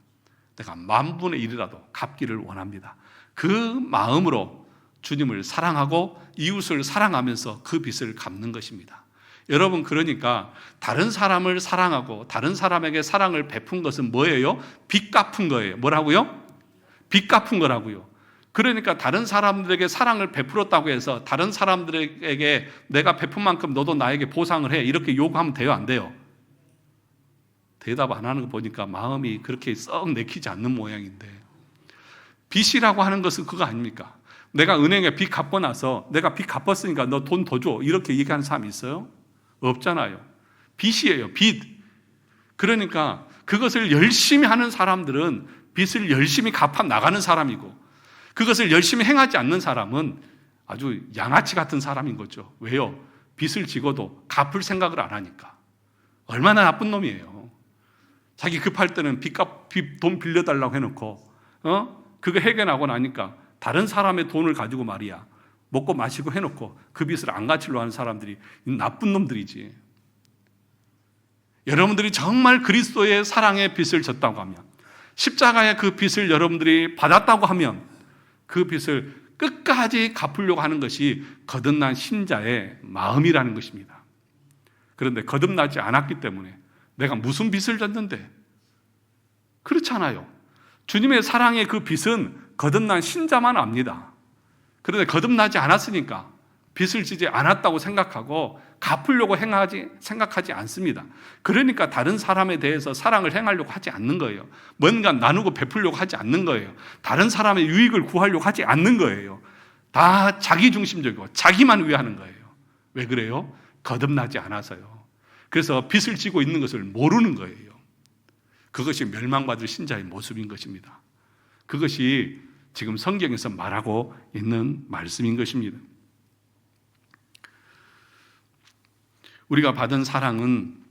내가 10,000분의 1이라도 갚기를 원합니다. 그 마음으로 주님을 사랑하고 이웃을 사랑하면서 그 빚을 갚는 것입니다. 여러분 그러니까 다른 사람을 사랑하고 다른 사람에게 사랑을 베푼 것은 뭐예요? 빚 갚은 거예요. 뭐라고요? 빚 갚은 거라고요. 그러니까 다른 사람들에게 사랑을 베풀었다고 해서 다른 사람들에게 내가 베푼 만큼 너도 나에게 보상을 해 이렇게 요구하면 돼요? 안 돼요? 대답 안 하는 거 보니까 마음이 그렇게 썩 내키지 않는 모양인데 빚이라고 하는 것은 그거 아닙니까? 내가 은행에 빚 갚고 나서 내가 빚 갚았으니까 너 돈 더 줘 이렇게 얘기하는 사람이 있어요? 없잖아요. 빚이에요. 빚. 그러니까 그것을 열심히 하는 사람들은 빚을 열심히 갚아 나가는 사람이고 그것을 열심히 행하지 않는 사람은 아주 양아치 같은 사람인 거죠. 왜요? 빚을 지고도 갚을 생각을 안 하니까. 얼마나 나쁜 놈이에요. 자기 급할 때는 돈 빌려달라고 해놓고 그거 해결하고 나니까 다른 사람의 돈을 가지고 말이야 먹고 마시고 해놓고 그 빚을 안 갚으려 하는 사람들이 나쁜 놈들이지. 여러분들이 정말 그리스도의 사랑의 빚을 졌다고 하면 십자가의 그 빚을 여러분들이 받았다고 하면 그 빚을 끝까지 갚으려고 하는 것이 거듭난 신자의 마음이라는 것입니다. 그런데 거듭나지 않았기 때문에 내가 무슨 빚을 졌는데? 그렇잖아요. 주님의 사랑의 그 빚은 거듭난 신자만 압니다. 그런데 거듭나지 않았으니까 빚을 지지 않았다고 생각하고 갚으려고 생각하지 않습니다. 그러니까 다른 사람에 대해서 사랑을 행하려고 하지 않는 거예요. 뭔가 나누고 베풀려고 하지 않는 거예요. 다른 사람의 유익을 구하려고 하지 않는 거예요. 다 자기중심적이고 자기만 위하는 거예요. 왜 그래요? 거듭나지 않아서요. 그래서 빚을 지고 있는 것을 모르는 거예요. 그것이 멸망받을 신자의 모습인 것입니다. 그것이 지금 성경에서 말하고 있는 말씀인 것입니다. 우리가 받은 사랑은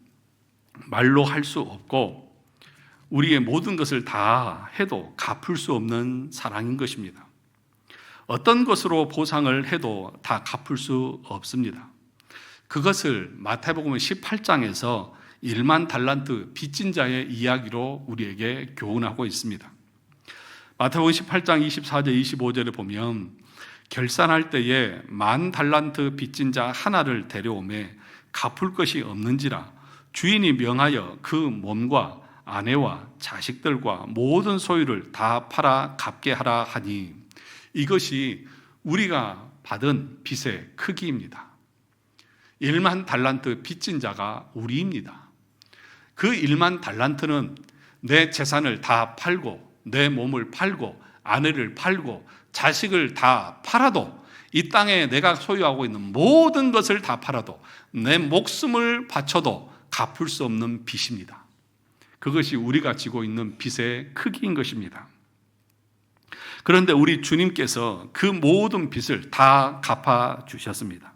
말로 할 수 없고 우리의 모든 것을 다 해도 갚을 수 없는 사랑인 것입니다. 어떤 것으로 보상을 해도 다 갚을 수 없습니다. 그것을 마태복음 18장에서 1만 달란트 빚진 자의 이야기로 우리에게 교훈하고 있습니다. 마태복음 18장 24절 25절에 보면 결산할 때에 1만 달란트 빚진 자 하나를 데려오매 갚을 것이 없는지라 주인이 명하여 그 몸과 아내와 자식들과 모든 소유를 다 팔아 갚게 하라 하니 이것이 우리가 받은 빚의 크기입니다. 1만 달란트 빚진 자가 우리입니다. 그 1만 달란트는 내 재산을 다 팔고 내 몸을 팔고 아내를 팔고 자식을 다 팔아도 이 땅에 내가 소유하고 있는 모든 것을 다 팔아도 내 목숨을 바쳐도 갚을 수 없는 빚입니다. 그것이 우리가 지고 있는 빚의 크기인 것입니다. 그런데 우리 주님께서 그 모든 빚을 다 갚아 주셨습니다.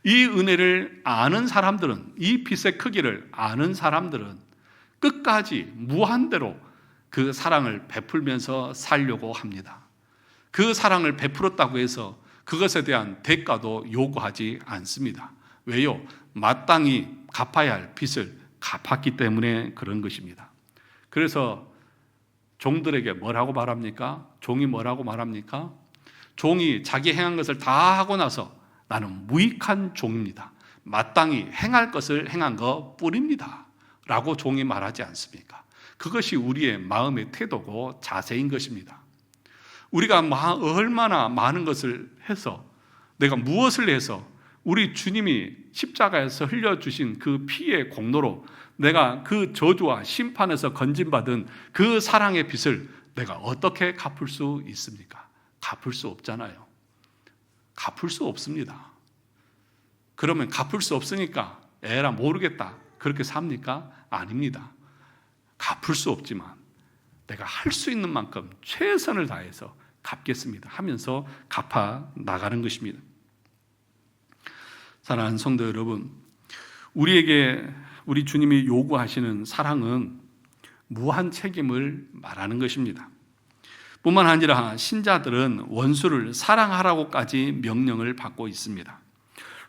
이 은혜를 아는 사람들은, 이 빚의 크기를 아는 사람들은 끝까지 무한대로 그 사랑을 베풀면서 살려고 합니다. 그 사랑을 베풀었다고 해서 그것에 대한 대가도 요구하지 않습니다. 왜요? 마땅히 갚아야 할 빚을 갚았기 때문에 그런 것입니다. 그래서 종들에게 뭐라고 말합니까? 종이 뭐라고 말합니까? 종이 자기 행한 것을 다 하고 나서 나는 무익한 종입니다. 마땅히 행할 것을 행한 것 뿐입니다. 라고 종이 말하지 않습니까? 그것이 우리의 마음의 태도고 자세인 것입니다. 우리가 얼마나 많은 것을 해서 내가 무엇을 해서 우리 주님이 십자가에서 흘려주신 그 피의 공로로 내가 그 저주와 심판에서 건진받은 그 사랑의 빚을 내가 어떻게 갚을 수 있습니까? 갚을 수 없잖아요. 갚을 수 없습니다. 그러면 갚을 수 없으니까 에라 모르겠다 그렇게 삽니까? 아닙니다. 갚을 수 없지만 내가 할 수 있는 만큼 최선을 다해서 갚겠습니다 하면서 갚아 나가는 것입니다. 사랑하는 성도 여러분, 우리에게 우리 주님이 요구하시는 사랑은 무한 책임을 말하는 것입니다. 뿐만 아니라 신자들은 원수를 사랑하라고까지 명령을 받고 있습니다.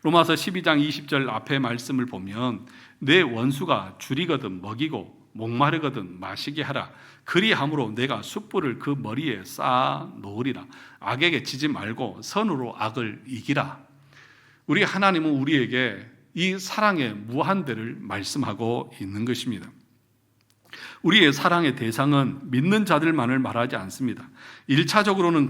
로마서 12장 20절 앞에 말씀을 보면 내 원수가 줄이거든 먹이고 목마르거든 마시게 하라. 그리함으로 내가 숯불을 그 머리에 쌓아 놓으리라. 악에게 지지 말고 선으로 악을 이기라. 우리 하나님은 우리에게 이 사랑의 무한대를 말씀하고 있는 것입니다. 우리의 사랑의 대상은 믿는 자들만을 말하지 않습니다. 1차적으로는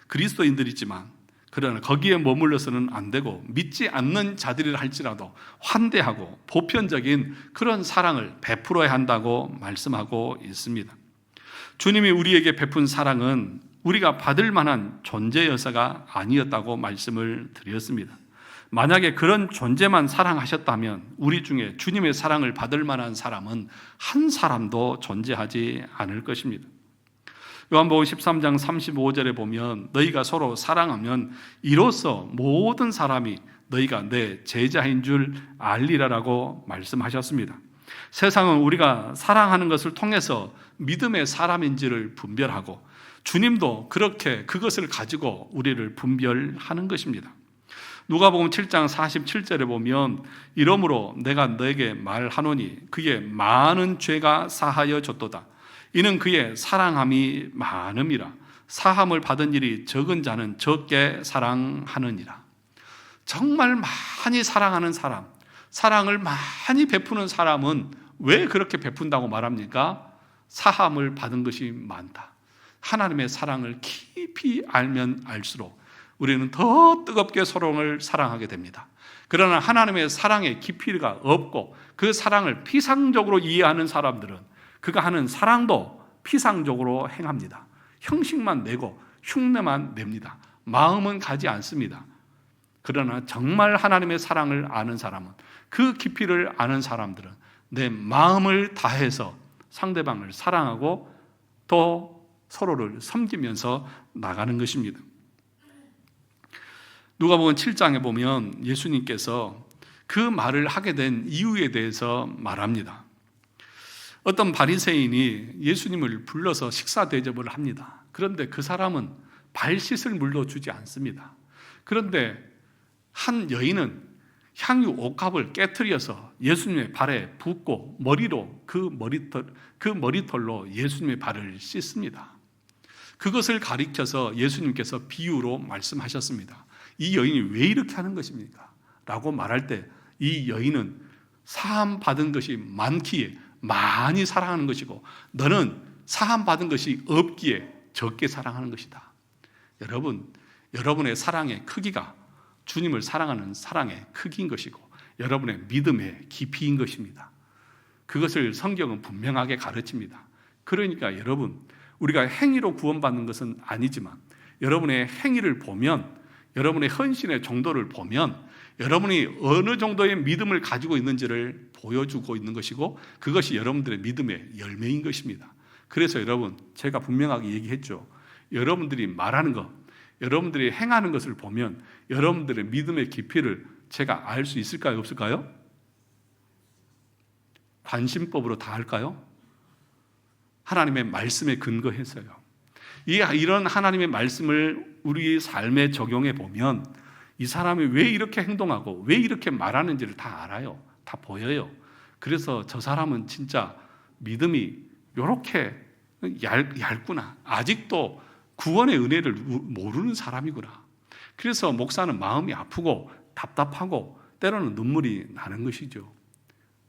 그리스도인들이지만 그러나 거기에 머물러서는 안 되고 믿지 않는 자들이라 할지라도 환대하고 보편적인 그런 사랑을 베풀어야 한다고 말씀하고 있습니다. 주님이 우리에게 베푼 사랑은 우리가 받을 만한 존재여서가 아니었다고 말씀을 드렸습니다. 만약에 그런 존재만 사랑하셨다면 우리 중에 주님의 사랑을 받을 만한 사람은 한 사람도 존재하지 않을 것입니다. 요한복음 13장 35절에 보면 너희가 서로 사랑하면 이로써 모든 사람이 너희가 내 제자인 줄 알리라라고 말씀하셨습니다. 세상은 우리가 사랑하는 것을 통해서 믿음의 사람인지를 분별하고 주님도 그렇게 그것을 가지고 우리를 분별하는 것입니다. 누가복음 7장 47절에 보면 이러므로 내가 너에게 말하노니 그의 많은 죄가 사하여 졌도다. 이는 그의 사랑함이 많음이라. 사함을 받은 일이 적은 자는 적게 사랑하느니라. 정말 많이 사랑하는 사람, 사랑을 많이 베푸는 사람은 왜 그렇게 베푼다고 말합니까? 사함을 받은 것이 많다. 하나님의 사랑을 깊이 알면 알수록 우리는 더 뜨겁게 서로를 사랑하게 됩니다. 그러나 하나님의 사랑의 깊이가 없고 그 사랑을 피상적으로 이해하는 사람들은 그가 하는 사랑도 피상적으로 행합니다. 형식만 내고 흉내만 냅니다. 마음은 가지 않습니다. 그러나 정말 하나님의 사랑을 아는 사람은, 그 깊이를 아는 사람들은 내 마음을 다해서 상대방을 사랑하고 또 서로를 섬기면서 나가는 것입니다. 누가복음 7장에 보면 예수님께서 그 말을 하게 된 이유에 대해서 말합니다. 어떤 바리새인이 예수님을 불러서 식사 대접을 합니다. 그런데 그 사람은 발 씻을 물도 주지 않습니다. 그런데 한 여인은 향유 옥합을 깨트려서 예수님의 발에 붓고 머리로 그 머리털로 예수님의 발을 씻습니다. 그것을 가리켜서 예수님께서 비유로 말씀하셨습니다. 이 여인이 왜 이렇게 하는 것입니까? 라고 말할 때 이 여인은 사함 받은 것이 많기에 많이 사랑하는 것이고, 너는 사함 받은 것이 없기에 적게 사랑하는 것이다. 여러분의 사랑의 크기가 주님을 사랑하는 사랑의 크기인 것이고, 여러분의 믿음의 깊이인 것입니다. 그것을 성경은 분명하게 가르칩니다. 그러니까 여러분, 우리가 행위로 구원받는 것은 아니지만 여러분의 행위를 보면, 여러분의 헌신의 정도를 보면 여러분이 어느 정도의 믿음을 가지고 있는지를 보여주고 있는 것이고, 그것이 여러분들의 믿음의 열매인 것입니다. 그래서 여러분, 제가 분명하게 얘기했죠. 여러분들이 말하는 것, 여러분들이 행하는 것을 보면 여러분들의 믿음의 깊이를 제가 알 수 있을까요? 없을까요? 관심법으로 다 할까요? 하나님의 말씀에 근거해서요. 이런 하나님의 말씀을 우리 삶에 적용해 보면 이 사람이 왜 이렇게 행동하고 왜 이렇게 말하는지를 다 알아요. 다 보여요. 그래서 저 사람은 진짜 믿음이 이렇게 얇구나. 아직도 구원의 은혜를 모르는 사람이구나. 그래서 목사는 마음이 아프고 답답하고 때로는 눈물이 나는 것이죠.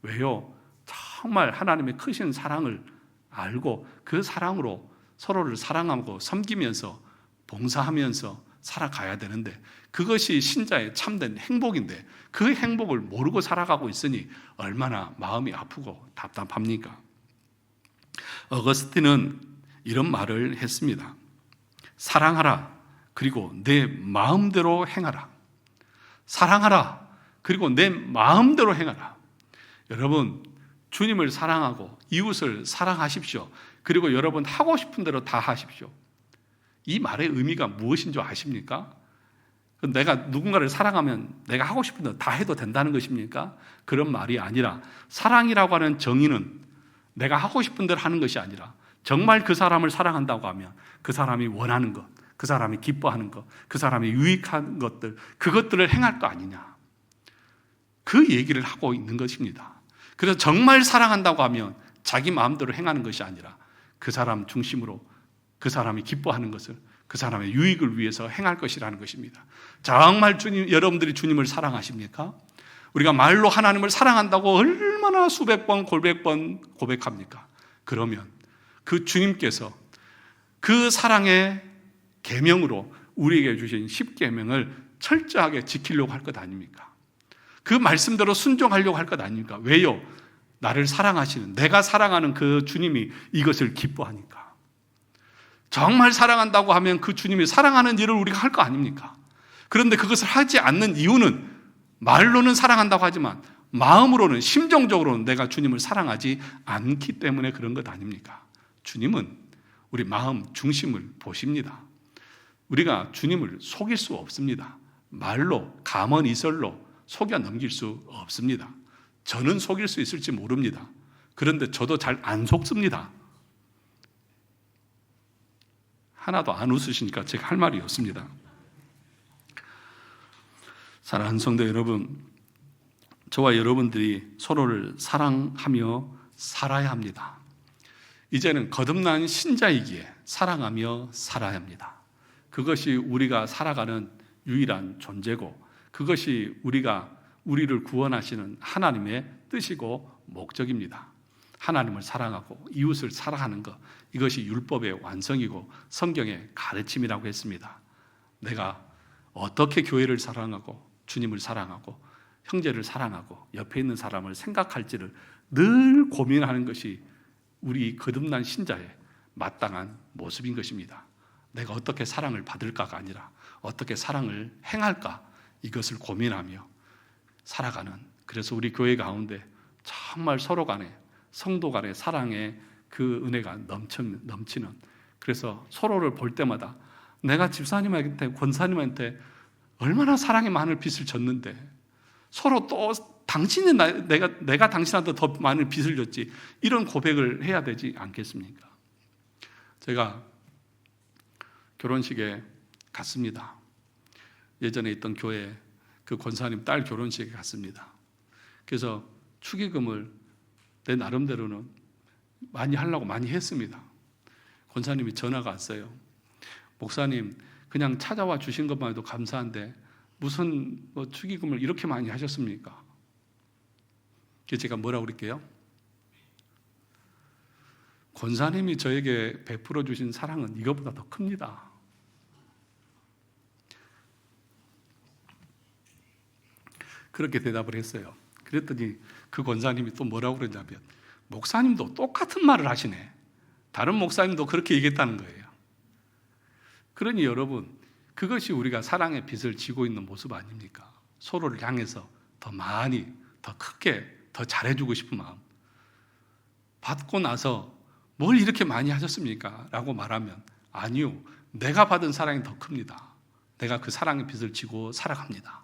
왜요? 정말 하나님의 크신 사랑을 알고 그 사랑으로 서로를 사랑하고 섬기면서 봉사하면서 살아가야 되는데, 그것이 신자의 참된 행복인데 그 행복을 모르고 살아가고 있으니 얼마나 마음이 아프고 답답합니까? 어거스틴은 이런 말을 했습니다. 사랑하라, 그리고 내 마음대로 행하라. 사랑하라, 그리고 내 마음대로 행하라. 여러분, 주님을 사랑하고 이웃을 사랑하십시오. 그리고 여러분 하고 싶은 대로 다 하십시오. 이 말의 의미가 무엇인 줄 아십니까? 내가 누군가를 사랑하면 내가 하고 싶은 대로 다 해도 된다는 것입니까? 그런 말이 아니라, 사랑이라고 하는 정의는 내가 하고 싶은 대로 하는 것이 아니라 정말 그 사람을 사랑한다고 하면 그 사람이 원하는 것, 그 사람이 기뻐하는 것, 그 사람이 유익한 것들, 그것들을 행할 거 아니냐, 그 얘기를 하고 있는 것입니다. 그래서 정말 사랑한다고 하면 자기 마음대로 행하는 것이 아니라 그 사람 중심으로 그 사람이 기뻐하는 것을 그 사람의 유익을 위해서 행할 것이라는 것입니다. 정말 여러분들이 주님을 사랑하십니까? 우리가 말로 하나님을 사랑한다고 얼마나 수백 번, 골백 번 고백합니까? 그러면 그 주님께서 그 사랑의 계명으로 우리에게 주신 10계명을 철저하게 지키려고 할 것 아닙니까? 그 말씀대로 순종하려고 할 것 아닙니까? 왜요? 나를 사랑하시는, 내가 사랑하는 그 주님이 이것을 기뻐하니까. 정말 사랑한다고 하면 그 주님이 사랑하는 일을 우리가 할 거 아닙니까? 그런데 그것을 하지 않는 이유는, 말로는 사랑한다고 하지만 마음으로는, 심정적으로는 내가 주님을 사랑하지 않기 때문에 그런 것 아닙니까? 주님은 우리 마음 중심을 보십니다. 우리가 주님을 속일 수 없습니다. 말로, 감언이설로 속여 넘길 수 없습니다. 저는 속일 수 있을지 모릅니다. 그런데 저도 잘 안 속습니다. 하나도 안 웃으시니까 제가 할 말이 없습니다. 사랑하는 성도 여러분, 저와 여러분들이 서로를 사랑하며 살아야 합니다. 이제는 거듭난 신자이기에 사랑하며 살아야 합니다. 그것이 우리가 살아가는 유일한 존재고, 그것이 우리를 구원하시는 하나님의 뜻이고 목적입니다. 하나님을 사랑하고 이웃을 사랑하는 것, 이것이 율법의 완성이고 성경의 가르침이라고 했습니다. 내가 어떻게 교회를 사랑하고 주님을 사랑하고 형제를 사랑하고 옆에 있는 사람을 생각할지를 늘 고민하는 것이 우리 거듭난 신자의 마땅한 모습인 것입니다. 내가 어떻게 사랑을 받을까가 아니라 어떻게 사랑을 행할까, 이것을 고민하며 살아가는, 그래서 우리 교회 가운데 정말 서로 간에 성도 간의 사랑의 그 은혜가 넘치는, 그래서 서로를 볼 때마다 내가 집사님한테, 권사님한테 얼마나 사랑의 많은 빚을 졌는데 서로 또 당신이 내가 당신한테 더 많은 빚을 졌지, 이런 고백을 해야 되지 않겠습니까? 제가 결혼식에 갔습니다. 예전에 있던 교회 그 권사님 딸 결혼식에 갔습니다. 그래서 축의금을 내 나름대로는 많이 하려고 많이 했습니다. 권사님이 전화가 왔어요. 목사님, 그냥 찾아와 주신 것만 해도 감사한데 무슨 축의금을 이렇게 많이 하셨습니까? 그래서 제가 뭐라고 그럴게요? 권사님이 저에게 베풀어 주신 사랑은 이것보다 더 큽니다. 그렇게 대답을 했어요. 그랬더니 그 권사님이 또 뭐라고 그러냐면, 목사님도 똑같은 말을 하시네. 다른 목사님도 그렇게 얘기했다는 거예요. 그러니 여러분, 그것이 우리가 사랑의 빚을 지고 있는 모습 아닙니까? 서로를 향해서 더 많이, 더 크게, 더 잘해주고 싶은 마음. 받고 나서 뭘 이렇게 많이 하셨습니까? 라고 말하면, 아니요, 내가 받은 사랑이 더 큽니다. 내가 그 사랑의 빚을 지고 살아갑니다.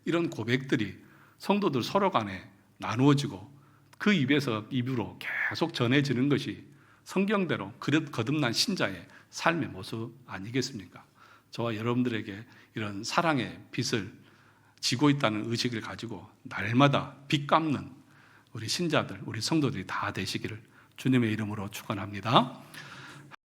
이런 고백들이 성도들 서로 간에 나누어지고 그 입으로 계속 전해지는 것이 성경대로 거듭난 신자의 삶의 모습 아니겠습니까? 저와 여러분들에게 이런 사랑의 빚을 지고 있다는 의식을 가지고 날마다 빚 갚는 우리 신자들, 우리 성도들이 다 되시기를 주님의 이름으로 축원합니다.